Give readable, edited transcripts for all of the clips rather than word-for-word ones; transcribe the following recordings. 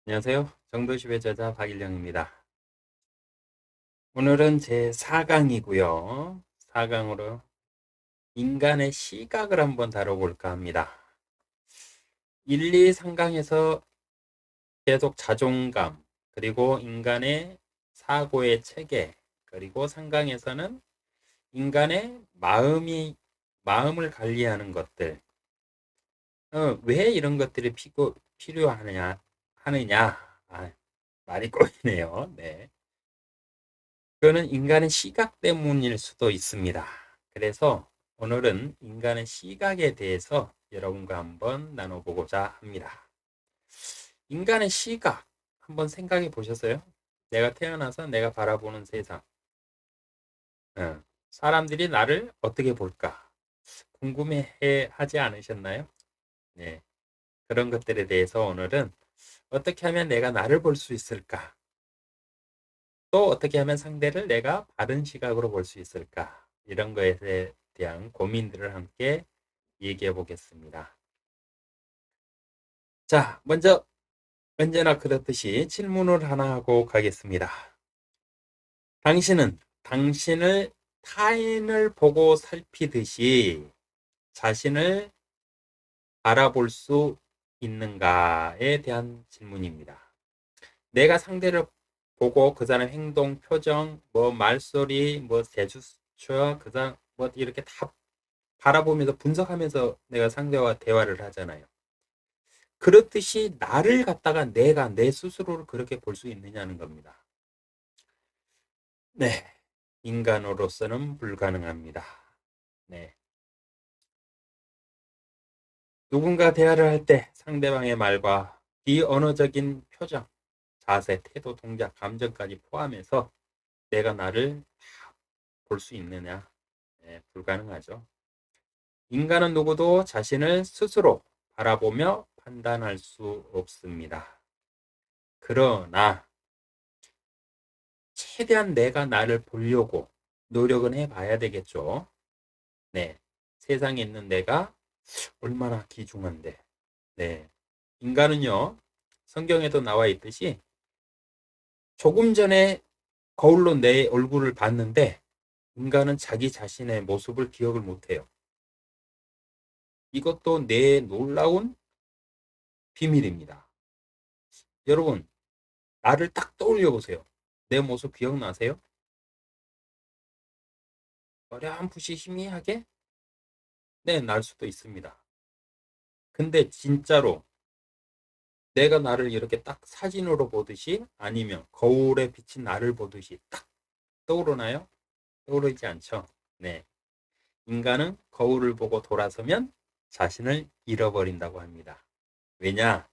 안녕하세요. 정도십의 저자 박일영입니다. 오늘은 제 4강이고요. 4강으로 인간의 시각을 한번 다뤄볼까 합니다. 1, 2, 3강에서 계속 자존감, 그리고 인간의 사고의 체계, 그리고 3강에서는 인간의 마음을 관리하는 것들, 왜 이런 것들이 필요하느냐, 말이 꼬이네요. 네. 그거는 인간의 시각 때문일 수도 있습니다. 그래서 오늘은 인간의 시각에 대해서 여러분과 한번 나눠보고자 합니다. 인간의 시각 한번 생각해 보셨어요? 내가 태어나서 내가 바라보는 세상. 사람들이 나를 어떻게 볼까? 궁금해 하지 않으셨나요? 네. 그런 것들에 대해서 오늘은 어떻게 하면 내가 나를 볼 수 있을까? 또 어떻게 하면 상대를 내가 바른 시각으로 볼 수 있을까? 이런 것에 대한 고민들을 함께 얘기해 보겠습니다. 자, 먼저 언제나 그렇듯이 질문을 하나 하고 가겠습니다. 당신은 당신을 타인을 보고 살피듯이 자신을 바라볼 수 있는가에 대한 질문입니다. 내가 상대를 보고 그 사람 행동, 표정, 뭐 말소리, 뭐 제스처, 그 사람 뭐 이렇게 다 바라보면서 분석하면서 내가 상대와 대화를 하잖아요. 그렇듯이 나를 갖다가 내가 내 스스로를 그렇게 볼 수 있느냐는 겁니다. 네. 인간으로서는 불가능합니다. 네. 누군가 대화를 할 때 상대방의 말과 비언어적인 표정, 자세, 태도, 동작, 감정까지 포함해서 내가 나를 볼 수 있느냐? 네, 불가능하죠. 인간은 누구도 자신을 스스로 바라보며 판단할 수 없습니다. 그러나 최대한 내가 나를 보려고 노력은 해봐야 되겠죠. 네. 세상에 있는 내가 얼마나 귀중한데. 네. 인간은요, 성경에도 나와 있듯이 조금 전에 거울로 내 얼굴을 봤는데 인간은 자기 자신의 모습을 기억을 못해요. 이것도 내 놀라운 비밀입니다. 여러분, 나를 딱 떠올려 보세요. 내 모습 기억나세요? 어렴풋이 희미하게? 네, 날 수도 있습니다. 근데 진짜로 내가 나를 이렇게 딱 사진으로 보듯이 아니면 거울에 비친 나를 보듯이 딱 떠오르나요? 떠오르지 않죠. 네. 인간은 거울을 보고 돌아서면 자신을 잃어버린다고 합니다. 왜냐?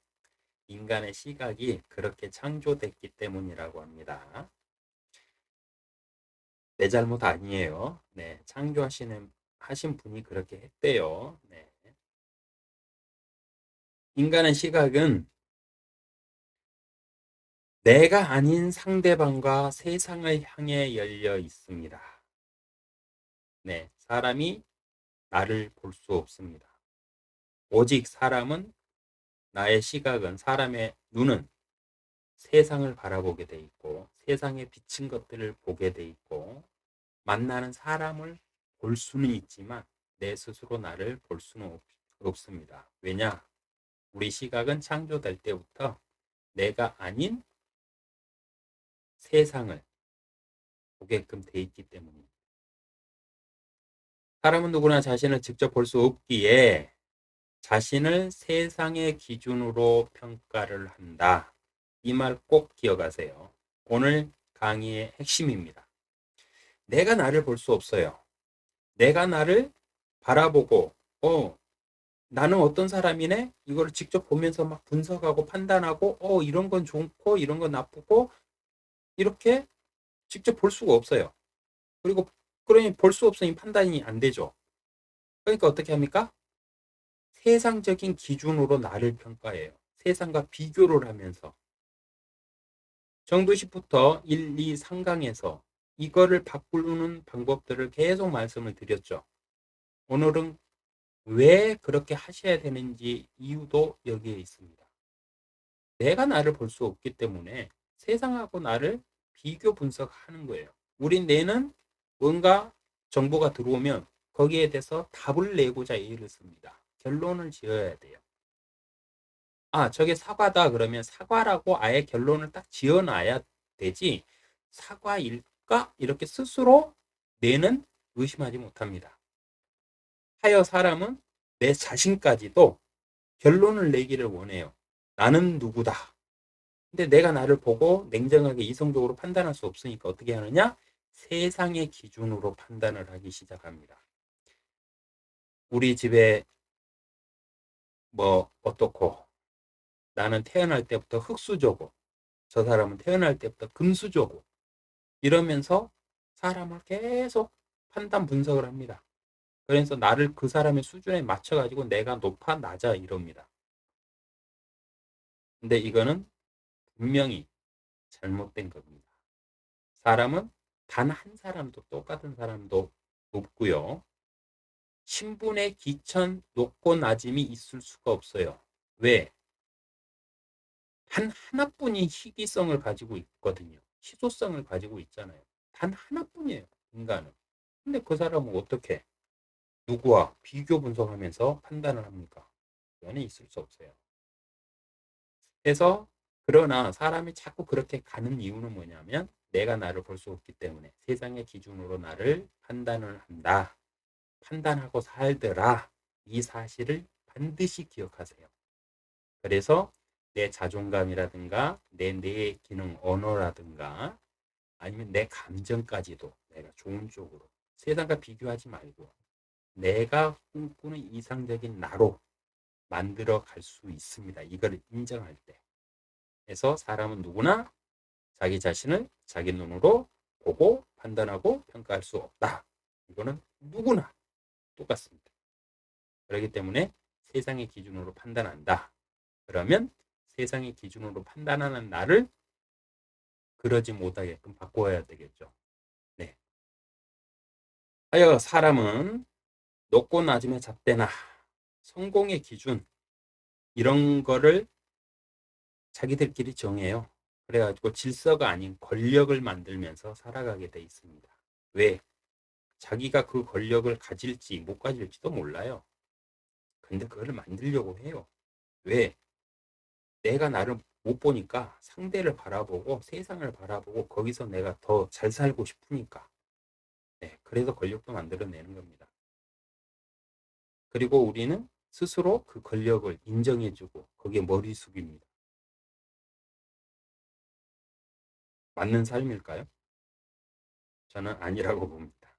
인간의 시각이 그렇게 창조됐기 때문이라고 합니다. 내 잘못 아니에요. 네. 하신 분이 그렇게 했대요. 네. 인간의 시각은 내가 아닌 상대방과 세상을 향해 열려 있습니다. 네. 사람이 나를 볼 수 없습니다. 오직 사람의 눈은 세상을 바라보게 돼 있고 세상에 비친 것들을 보게 돼 있고 만나는 사람을 볼 수는 있지만 내 스스로 나를 볼 수는 없습니다. 왜냐? 우리 시각은 창조될 때부터 내가 아닌 세상을 보게끔 돼 있기 때문입니다. 사람은 누구나 자신을 직접 볼 수 없기에 자신을 세상의 기준으로 평가를 한다. 이 말 꼭 기억하세요. 오늘 강의의 핵심입니다. 내가 나를 볼 수 없어요. 내가 나를 바라보고, 나는 어떤 사람이네? 이걸 직접 보면서 막 분석하고 판단하고, 이런 건 좋고, 이런 건 나쁘고, 이렇게 직접 볼 수가 없어요. 그리고, 그러니 볼 수 없으니 판단이 안 되죠. 그러니까 어떻게 합니까? 세상적인 기준으로 나를 평가해요. 세상과 비교를 하면서. 정도식부터 1, 2, 3강에서 이거를 바꾸는 방법들을 계속 말씀을 드렸죠. 오늘은 왜 그렇게 하셔야 되는지 이유도 여기에 있습니다. 내가 나를 볼 수 없기 때문에 세상하고 나를 비교 분석하는 거예요. 우리 뇌는 뭔가 정보가 들어오면 거기에 대해서 답을 내고자 애를 씁니다. 결론을 지어야 돼요. 아, 저게 사과다 그러면 사과라고 아예 결론을 딱 지어놔야 되지. 사과일까? 이렇게 스스로 뇌는 의심하지 못합니다. 하여 사람은 내 자신까지도 결론을 내기를 원해요. 나는 누구다. 근데 내가 나를 보고 냉정하게 이성적으로 판단할 수 없으니까 어떻게 하느냐? 세상의 기준으로 판단을 하기 시작합니다. 우리 집에 뭐 어떻고, 나는 태어날 때부터 흙수저고, 저 사람은 태어날 때부터 금수저고, 이러면서 사람을 계속 판단 분석을 합니다. 그래서 나를 그 사람의 수준에 맞춰가지고 내가 높아 낮아 이럽니다. 근데 이거는 분명히 잘못된 겁니다. 사람은 단 한 사람도 똑같은 사람도 없고요. 신분의 기천 높고 낮음이 있을 수가 없어요. 왜? 단 하나뿐이 희귀성을 가지고 있거든요. 희소성을 가지고 있잖아요. 단 하나뿐이에요. 인간은. 근데 그 사람은 어떻게 누구와 비교 분석하면서 판단을 합니까? 그거는 있을 수 없어요. 그래서 그러나 사람이 자꾸 그렇게 가는 이유는 뭐냐면 내가 나를 볼 수 없기 때문에 세상의 기준으로 나를 판단을 한다. 판단하고 살더라. 이 사실을 반드시 기억하세요. 그래서 내 자존감이라든가 내 뇌의 기능 언어라든가 아니면 내 감정까지도 내가 좋은 쪽으로 세상과 비교하지 말고 내가 꿈꾸는 이상적인 나로 만들어 갈 수 있습니다. 이걸 인정할 때. 그래서 사람은 누구나 자기 자신을 자기 눈으로 보고 판단하고 평가할 수 없다. 이거는 누구나 똑같습니다. 그렇기 때문에 세상의 기준으로 판단한다. 그러면 세상의 기준으로 판단하는 나를 그러지 못하게끔 바꿔야 되겠죠. 네. 하여 사람은 높고 낮음의 잣대나 성공의 기준 이런 거를 자기들끼리 정해요. 그래가지고 질서가 아닌 권력을 만들면서 살아가게 돼 있습니다. 왜? 자기가 그 권력을 가질지 못 가질지도 몰라요. 근데 그걸 만들려고 해요. 왜? 내가 나를 못 보니까 상대를 바라보고 세상을 바라보고 거기서 내가 더 잘 살고 싶으니까. 네, 그래서 권력도 만들어내는 겁니다. 그리고 우리는 스스로 그 권력을 인정해주고 거기에 머리 숙입니다. 맞는 삶일까요? 저는 아니라고 봅니다.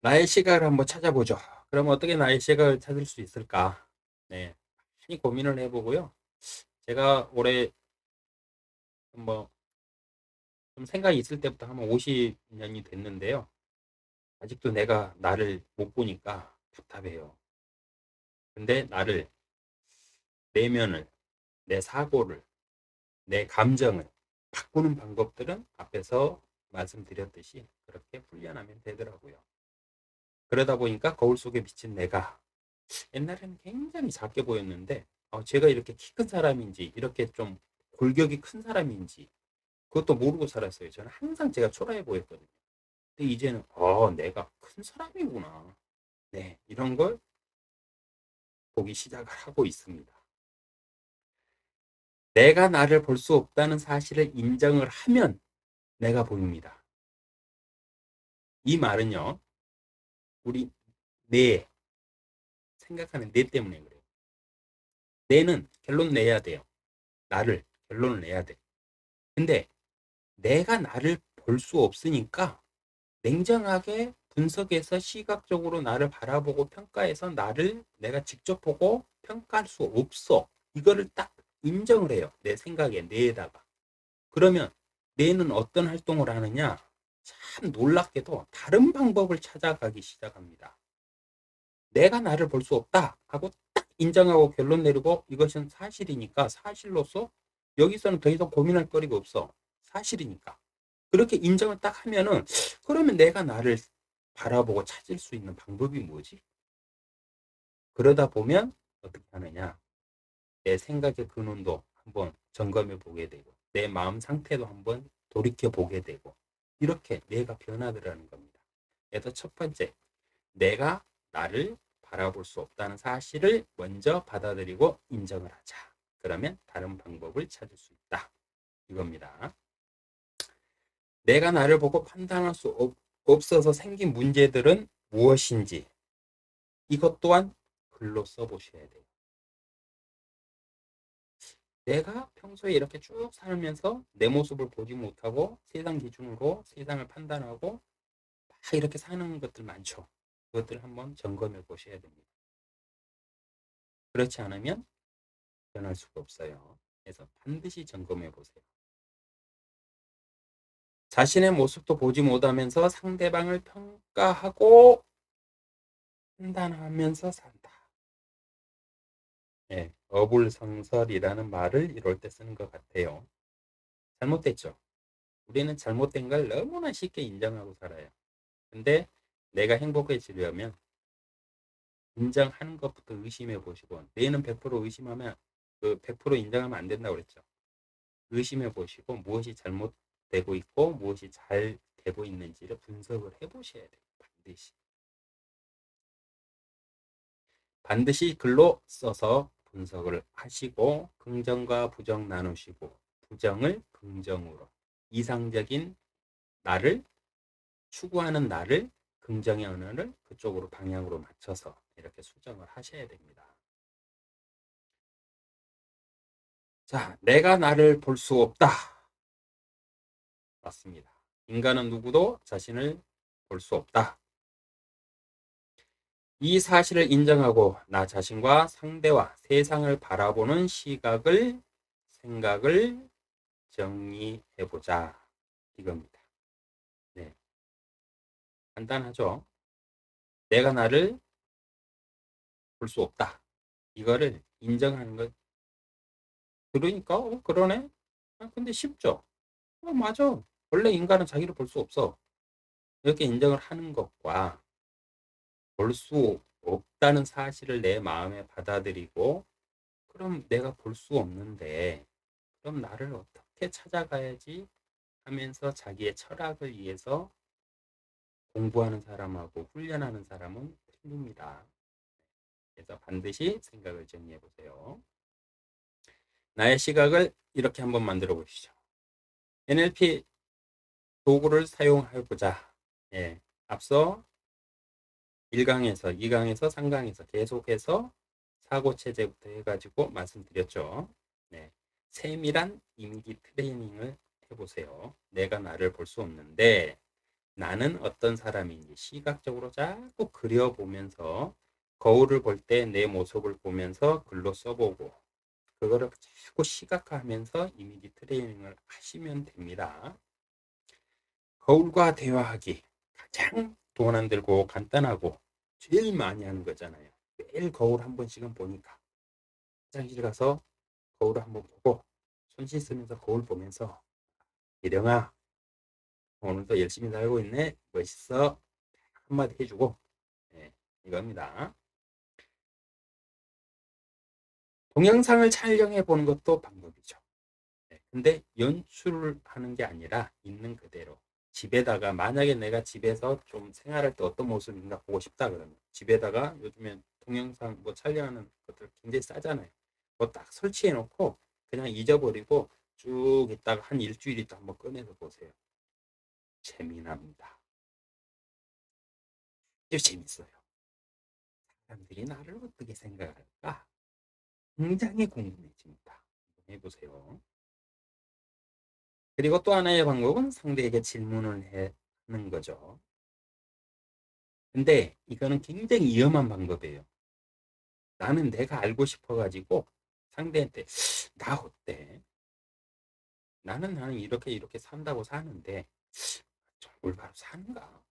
나의 시각을 한번 찾아보죠. 그럼 어떻게 나의 시각을 찾을 수 있을까? 네, 많이 고민을 해보고요. 제가 올해 뭐 좀 생각이 있을 때부터 한 50년이 됐는데요. 아직도 내가 나를 못 보니까 답답해요. 근데 나를, 내면을, 내 사고를, 내 감정을 바꾸는 방법들은 앞에서 말씀드렸듯이 그렇게 훈련하면 되더라고요. 그러다 보니까 거울 속에 비친 내가 옛날에는 굉장히 작게 보였는데 제가 이렇게 키 큰 사람인지 이렇게 좀 골격이 큰 사람인지 그것도 모르고 살았어요. 저는 항상 제가 초라해 보였거든요. 근데 이제는 내가 큰 사람이구나. 네, 이런 걸 보기 시작을 하고 있습니다. 내가 나를 볼 수 없다는 사실을 인정을 하면 내가 보입니다. 이 말은요, 우리 뇌, 생각하는 뇌 때문에 그래요. 뇌는 결론 내야 돼요. 나를 결론을 내야 돼. 근데 내가 나를 볼 수 없으니까 냉정하게 분석해서 시각적으로 나를 바라보고 평가해서 나를 내가 직접 보고 평가할 수 없어. 이거를 딱 인정을 해요. 내 생각에 뇌에다가. 그러면 뇌는 어떤 활동을 하느냐? 참 놀랍게도 다른 방법을 찾아가기 시작합니다. 내가 나를 볼 수 없다 하고 딱 인정하고 결론 내리고 이것은 사실이니까 사실로서 여기서는 더 이상 고민할 거리가 없어. 사실이니까. 그렇게 인정을 딱 하면은 그러면 내가 나를 바라보고 찾을 수 있는 방법이 뭐지? 그러다 보면 어떻게 하느냐? 내 생각의 근원도 한번 점검해 보게 되고 내 마음 상태도 한번 돌이켜 보게 되고 이렇게 뇌가 변화되라는 겁니다. 그래서 첫 번째, 내가 나를 바라볼 수 없다는 사실을 먼저 받아들이고 인정을 하자. 그러면 다른 방법을 찾을 수 있다. 이겁니다. 내가 나를 보고 판단할 수 없어서 생긴 문제들은 무엇인지 이것 또한 글로 써보셔야 돼요. 내가 평소에 이렇게 쭉 살면서 내 모습을 보지 못하고 세상 기준으로 세상을 판단하고 막 이렇게 사는 것들 많죠. 그것들을 한번 점검해 보셔야 됩니다. 그렇지 않으면 변할 수가 없어요. 그래서 반드시 점검해 보세요. 자신의 모습도 보지 못하면서 상대방을 평가하고 판단하면서 산다. 예, 어불성설이라는 말을 이럴 때 쓰는 것 같아요. 잘못됐죠. 우리는 잘못된 걸 너무나 쉽게 인정하고 살아요. 근데 내가 행복해지려면 인정하는 것부터 의심해 보시고 뇌는 100% 의심하면 100% 인정하면 안 된다고 그랬죠. 의심해 보시고 무엇이 잘못되고 있고 무엇이 잘 되고 있는지를 분석을 해 보셔야 돼요. 반드시. 반드시 글로 써서 분석을 하시고 긍정과 부정 나누시고 부정을 긍정으로 이상적인 나를 추구하는 나를 긍정의 언어를 그쪽으로 방향으로 맞춰서 이렇게 수정을 하셔야 됩니다. 자, 내가 나를 볼 수 없다. 맞습니다. 인간은 누구도 자신을 볼 수 없다. 이 사실을 인정하고 나 자신과 상대와 세상을 바라보는 시각을, 생각을 정리해보자. 이겁니다. 네. 간단하죠? 내가 나를 볼 수 없다. 이거를 인정하는 것. 그러니까, 그러네? 근데 쉽죠? 맞아. 원래 인간은 자기를 볼 수 없어. 이렇게 인정을 하는 것과 볼 수 없다는 사실을 내 마음에 받아들이고, 그럼 내가 볼 수 없는데, 그럼 나를 어떻게 찾아가야지 하면서 자기의 철학을 위해서 공부하는 사람하고 훈련하는 사람은 틀립니다. 그래서 반드시 생각을 정리해 보세요. 나의 시각을 이렇게 한번 만들어 보시죠. NLP 도구를 사용해 보자. 예, 앞서 1강에서 2강에서 3강에서 계속해서 사고체제부터 해가지고 말씀드렸죠. 네, 세밀한 임기 트레이닝을 해보세요. 내가 나를 볼 수 없는데 나는 어떤 사람인지 시각적으로 자꾸 그려보면서 거울을 볼 때 내 모습을 보면서 글로 써보고 그거를 자꾸 시각화하면서 이미지 트레이닝을 하시면 됩니다. 거울과 대화하기 가장 돈 안 들고 간단하고 제일 많이 하는 거잖아요. 매일 거울 한 번씩은 보니까 화장실 가서 거울을 한번 보고 손 씻으면서 거울 보면서 이령아 오늘도 열심히 살고 있네 멋있어 한마디 해주고 네, 이겁니다. 동영상을 촬영해 보는 것도 방법이죠. 네, 근데 연출을 하는 게 아니라 있는 그대로 집에다가 만약에 내가 집에서 좀 생활할 때 어떤 모습인가 보고 싶다 그러면 집에다가 요즘엔 동영상 뭐 촬영하는 것들 굉장히 싸잖아요. 뭐 딱 설치해 놓고 그냥 잊어버리고 쭉 있다가 한 일주일 있다 한번 꺼내서 보세요. 재미납니다. 아주 재밌어요. 사람들이 나를 어떻게 생각할까? 굉장히 궁금해집니다. 해보세요. 그리고 또 하나의 방법은 상대에게 질문을 하는 거죠. 근데 이거는 굉장히 위험한 방법이에요. 나는 내가 알고 싶어가지고 상대한테 나 어때? 나는 이렇게 산다고 사는데 좀 올바로 사는가?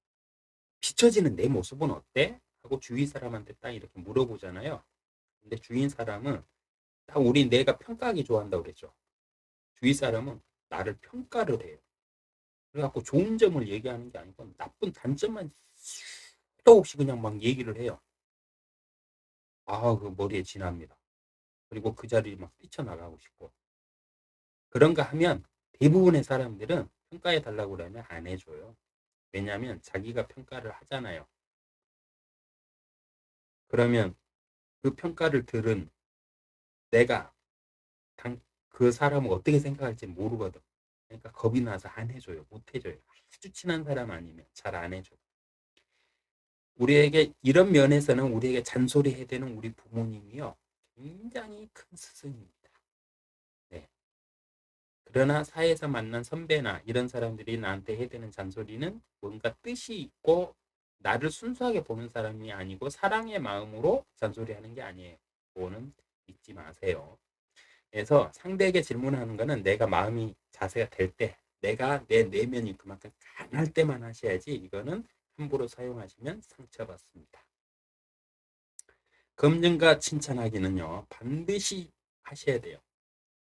비춰지는 내 모습은 어때? 하고 주위 사람한테 딱 이렇게 물어보잖아요. 근데 주위 사람은 딱 우리 내가 평가하기 좋아한다고 그랬죠. 주위 사람은 나를 평가를 해요. 그래갖고 좋은 점을 얘기하는 게 아니고 나쁜 단점만 수도 없이 그냥 막 얘기를 해요. 아, 그 머리에 지납니다. 그리고 그 자리를 막 뛰쳐나가고 싶고. 그런가 하면 대부분의 사람들은 평가해 달라고 그러면 안 해줘요. 왜냐하면 자기가 평가를 하잖아요. 그러면 그 평가를 들은 내가 그 사람을 어떻게 생각할지 모르거든. 그러니까 겁이 나서 안 해줘요. 못 해줘요. 아주 친한 사람 아니면 잘 안 해줘. 우리에게 이런 면에서는 우리에게 잔소리 해야 되는 우리 부모님이요. 굉장히 큰 스승입니다. 네. 그러나 사회에서 만난 선배나 이런 사람들이 나한테 해야 되는 잔소리는 뭔가 뜻이 있고 나를 순수하게 보는 사람이 아니고 사랑의 마음으로 잔소리하는 게 아니에요. 그거는 잊지 마세요. 그래서 상대에게 질문하는 거는 내가 마음이 자세가 될 때, 내가 내 내면이 그만큼 강할 때만 하셔야지 이거는 함부로 사용하시면 상처받습니다. 검증과 칭찬하기는요, 반드시 하셔야 돼요.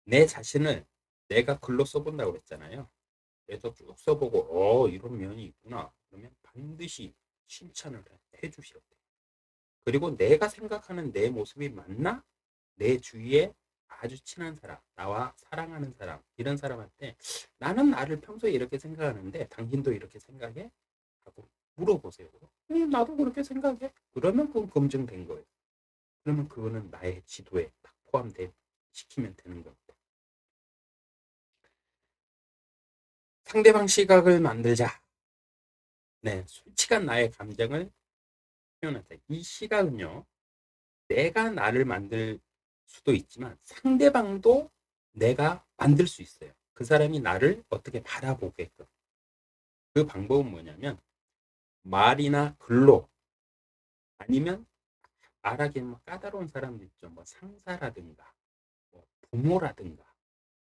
내 자신을 내가 글로 써본다고 그랬잖아요. 그래서 쭉 써보고, 이런 면이 있구나. 그러면 반드시 칭찬을 해주셔야 돼요. 그리고 내가 생각하는 내 모습이 맞나? 내 주위에 아주 친한 사람, 나와 사랑하는 사람, 이런 사람한테 나는 나를 평소에 이렇게 생각하는데 당신도 이렇게 생각해? 하고 물어보세요. 나도 그렇게 생각해. 그러면 그건 검증된 거예요. 그러면 그거는 나의 지도에 딱 포함돼 시키면 되는 겁니다. 상대방 시각을 만들자. 네, 솔직한 나의 감정을 표현하자. 이 시각은요, 내가 나를 만들 수도 있지만 상대방도 내가 만들 수 있어요. 그 사람이 나를 어떻게 바라보게끔. 그 방법은 뭐냐면 말이나 글로 아니면 말하기는 뭐 까다로운 사람도 있죠. 뭐 상사라든가 뭐 부모라든가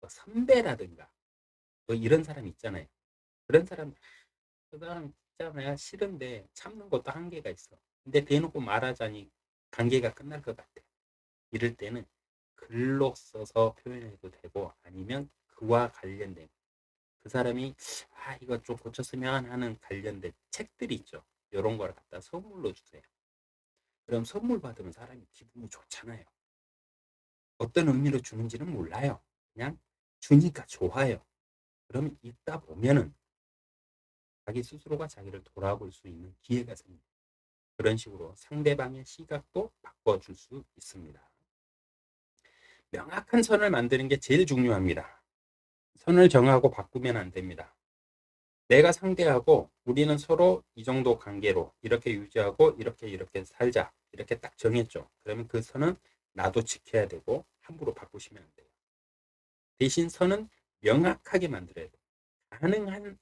뭐 선배라든가 뭐 이런 사람 있잖아요. 그런 사람 그 사람 진짜 내가 싫은데 참는 것도 한계가 있어. 근데 대놓고 말하자니 관계가 끝날 것 같아. 이럴 때는 글로 써서 표현해도 되고 아니면 그와 관련된 그 사람이 이거 좀 고쳤으면 하는 관련된 책들이 있죠. 이런 걸 갖다 선물로 주세요. 그럼 선물 받으면 사람이 기분이 좋잖아요. 어떤 의미로 주는지는 몰라요. 그냥 주니까 좋아요. 그러면 읽다 보면은 자기 스스로가 자기를 돌아볼 수 있는 기회가 생깁니다. 그런 식으로 상대방의 시각도 바꿔줄 수 있습니다. 명확한 선을 만드는 게 제일 중요합니다. 선을 정하고 바꾸면 안 됩니다. 내가 상대하고 우리는 서로 이 정도 관계로 이렇게 유지하고 이렇게 살자 이렇게 딱 정했죠. 그러면 그 선은 나도 지켜야 되고 함부로 바꾸시면 안 돼요. 대신 선은 명확하게 만들어야 돼요. 가능한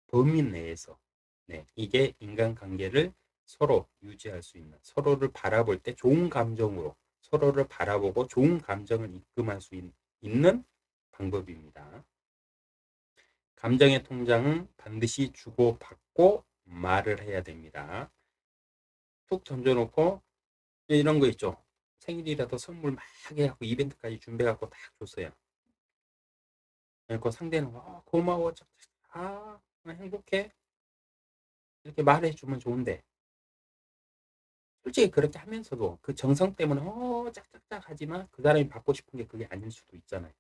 범위 내에서. 네, 이게 인간관계를 서로 유지할 수 있는, 서로를 바라볼 때 좋은 감정으로 서로를 바라보고 좋은 감정을 입금할 수 있는 방법입니다. 감정의 통장은 반드시 주고받고 말을 해야 됩니다. 툭 던져놓고 이런 거 있죠. 생일이라도 선물 막 해갖고 이벤트까지 준비해갖고 딱 줬어요. 그리고 상대는 고마워, 행복해 이렇게 말해주면 좋은데 솔직히 그렇게 하면서도 그 정성 때문에 짝짝짝 하지만 그 사람이 받고 싶은 게 그게 아닐 수도 있잖아요.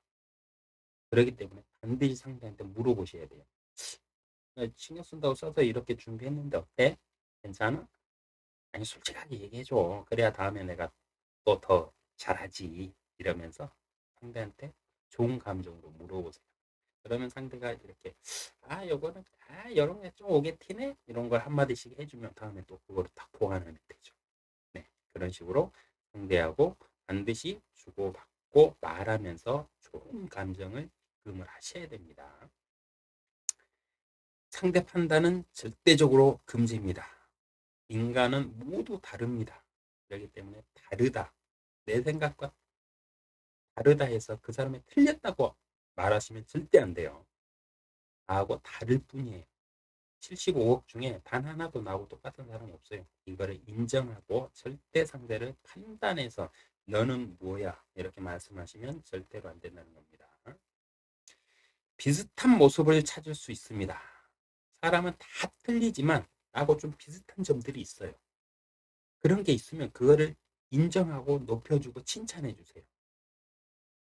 그렇기 때문에 반드시 상대한테 물어보셔야 돼요. 신경 쓴다고 써서 이렇게 준비했는데 어때? 괜찮아? 아니 솔직하게 얘기해줘. 그래야 다음에 내가 또 더 잘하지. 이러면서 상대한테 좋은 감정으로 물어보세요. 그러면 상대가 이렇게 요거는 이런 게 좀 오게 티네? 이런 걸 한마디씩 해주면 다음에 또 그거를 딱 보완하면 되죠. 네, 그런 식으로 상대하고 반드시 주고받고 말하면서 좋은 감정을 입금을 하셔야 됩니다. 상대 판단은 절대적으로 금지입니다. 인간은 모두 다릅니다. 그렇기 때문에 다르다. 내 생각과 다르다 해서 그 사람이 틀렸다고 말하시면 절대 안 돼요. 나하고 다를 뿐이에요. 75억 중에 단 하나도 나하고 똑같은 사람이 없어요. 이거를 인정하고 절대 상대를 판단해서 너는 뭐야 이렇게 말씀하시면 절대로 안 된다는 겁니다. 비슷한 모습을 찾을 수 있습니다. 사람은 다 틀리지만 나하고 좀 비슷한 점들이 있어요. 그런 게 있으면 그거를 인정하고 높여주고 칭찬해 주세요.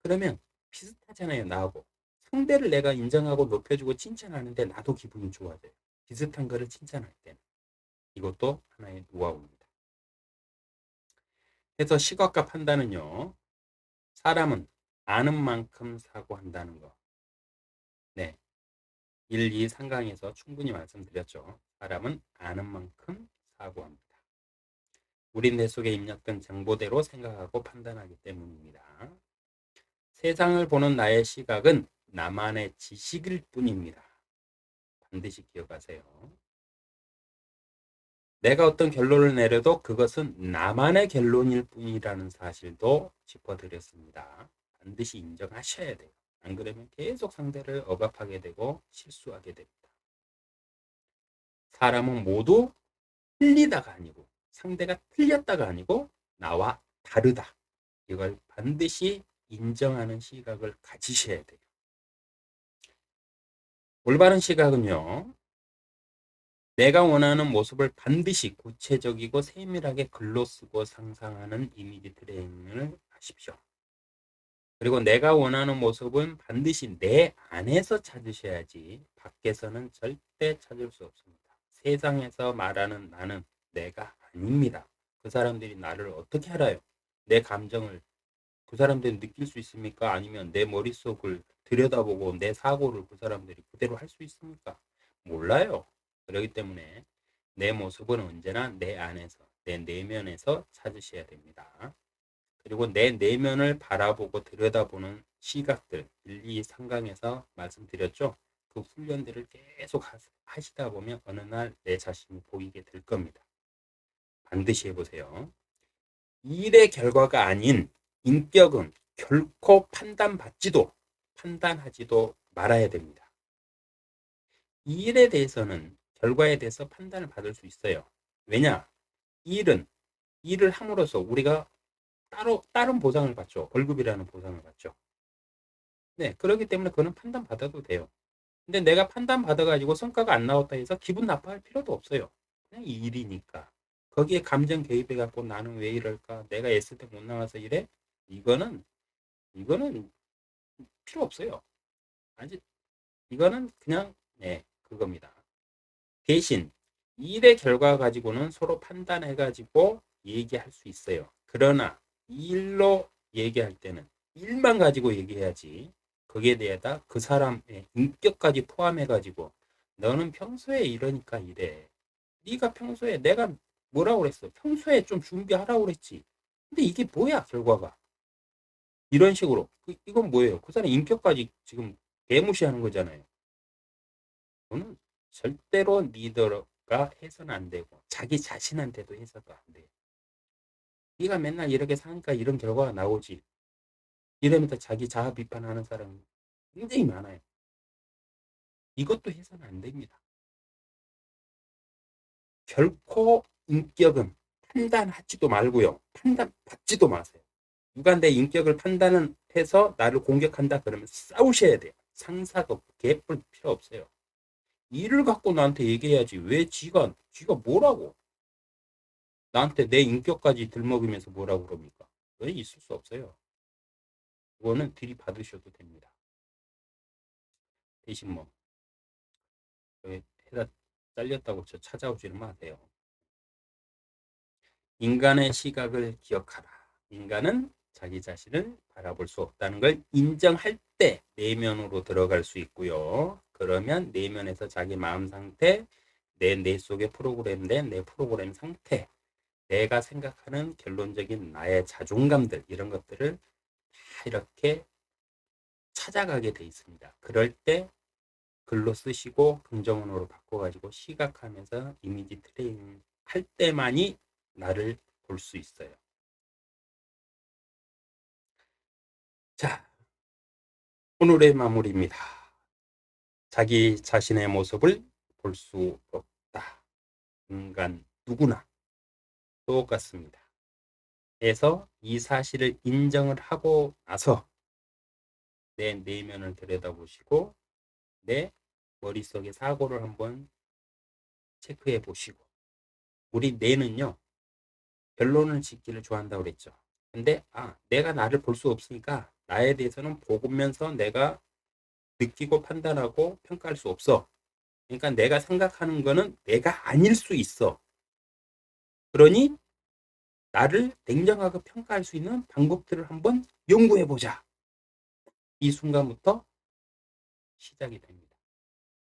그러면 비슷하잖아요, 나하고. 상대를 내가 인정하고 높여주고 칭찬하는데 나도 기분이 좋아져요. 비슷한 거를 칭찬할 때는. 이것도 하나의 노하우입니다. 그래서 시각과 판단은요, 사람은 아는 만큼 사고한다는 거. 네. 1, 2, 3강에서 충분히 말씀드렸죠. 사람은 아는 만큼 사고합니다. 우리 뇌 속에 입력된 정보대로 생각하고 판단하기 때문입니다. 세상을 보는 나의 시각은 나만의 지식일 뿐입니다. 반드시 기억하세요. 내가 어떤 결론을 내려도 그것은 나만의 결론일 뿐이라는 사실도 짚어드렸습니다. 반드시 인정하셔야 돼요. 안 그러면 계속 상대를 억압하게 되고 실수하게 됩니다. 사람은 모두 틀리다가 아니고 상대가 틀렸다가 아니고 나와 다르다. 이걸 반드시 인정하는 시각을 가지셔야 돼요. 올바른 시각은요, 내가 원하는 모습을 반드시 구체적이고 세밀하게 글로 쓰고 상상하는 이미지 트레이닝을 하십시오. 그리고 내가 원하는 모습은 반드시 내 안에서 찾으셔야지 밖에서는 절대 찾을 수 없습니다. 세상에서 말하는 나는 내가 아닙니다. 그 사람들이 나를 어떻게 알아요? 내 감정을 그 사람들이 느낄 수 있습니까? 아니면 내 머릿속을 들여다보고 내 사고를 그 사람들이 그대로 할 수 있습니까? 몰라요. 그렇기 때문에 내 모습은 언제나 내 안에서, 내 내면에서 찾으셔야 됩니다. 그리고 내 내면을 바라보고 들여다보는 시각들 1, 2, 3강에서 말씀드렸죠. 그 훈련들을 계속 하시다 보면 어느 날 내 자신이 보이게 될 겁니다. 반드시 해보세요. 일의 결과가 아닌 인격은 결코 판단하지도 말아야 됩니다. 이 일에 대해서는 결과에 대해서 판단을 받을 수 있어요. 왜냐? 일을 함으로써 우리가 다른 보상을 받죠. 월급이라는 보상을 받죠. 네, 그렇기 때문에 그거는 판단받아도 돼요. 근데 내가 판단받아가지고 성과가 안 나왔다 해서 기분 나빠할 필요도 없어요. 그냥 이 일이니까. 거기에 감정 개입해갖고 나는 왜 이럴까? 내가 애쓸 때 못 나와서 이래? 이거는 필요 없어요. 아직 이거는 그냥 네, 그겁니다. 대신 일의 결과 가지고는 서로 판단해 가지고 얘기할 수 있어요. 그러나 일로 얘기할 때는 일만 가지고 얘기해야지 거기에 대해서 그 사람의 인격까지 포함해 가지고 너는 평소에 이러니까 이래. 네가 평소에 내가 뭐라고 그랬어? 평소에 좀 준비하라고 그랬지. 근데 이게 뭐야 결과가? 이런 식으로 이건 뭐예요? 그 사람 인격까지 지금 개무시하는 거잖아요. 저는 절대로 리더가 해서는 안 되고 자기 자신한테도 해서도 안 돼요. 네가 맨날 이렇게 사니까 이런 결과가 나오지. 이러면서 자기 자아 비판하는 사람이 굉장히 많아요. 이것도 해서는 안 됩니다. 결코 인격은 판단하지도 말고요. 판단받지도 마세요. 누가 내 인격을 판단을 해서 나를 공격한다 그러면 싸우셔야 돼요. 상사가 없고 개뿔 필요 없어요. 일을 갖고 나한테 얘기해야지. 왜 지가 뭐라고? 나한테 내 인격까지 들먹이면서 뭐라고 그럽니까? 왜 있을 수 없어요. 그거는 들이받으셔도 됩니다. 대신 뭐 해다 잘렸다고 저 찾아오지는 마세요. 인간의 시각을 기억하라. 인간은 자기 자신을 바라볼 수 없다는 걸 인정할 때 내면으로 들어갈 수 있고요. 그러면 내면에서 자기 마음 상태, 내 속에 프로그램된 내 프로그램 상태, 내가 생각하는 결론적인 나의 자존감들 이런 것들을 다 이렇게 찾아가게 돼 있습니다. 그럴 때 글로 쓰시고 긍정어로 바꿔가지고 시각하면서 이미지 트레이닝 할 때만이 나를 볼 수 있어요. 자, 오늘의 마무리입니다. 자기 자신의 모습을 볼 수 없다. 인간 누구나 똑같습니다. 그래서 이 사실을 인정을 하고 나서 내 내면을 들여다보시고 내 머릿속의 사고를 한번 체크해 보시고 우리 뇌는요 결론을 짓기를 좋아한다고 그랬죠. 근데 내가 나를 볼 수 없으니까 나에 대해서는 보면서 내가 느끼고 판단하고 평가할 수 없어. 그러니까 내가 생각하는 거는 내가 아닐 수 있어. 그러니 나를 냉정하게 평가할 수 있는 방법들을 한번 연구해 보자. 이 순간부터 시작이 됩니다.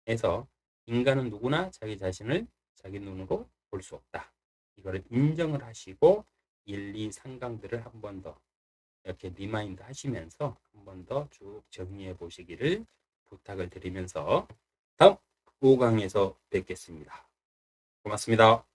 그래서 인간은 누구나 자기 자신을 자기 눈으로 볼 수 없다. 이거를 인정을 하시고 1, 2, 3강들을 한 번 더 이렇게 리마인드 하시면서 한 번 더 쭉 정리해 보시기를 부탁을 드리면서 다음 5강에서 뵙겠습니다. 고맙습니다.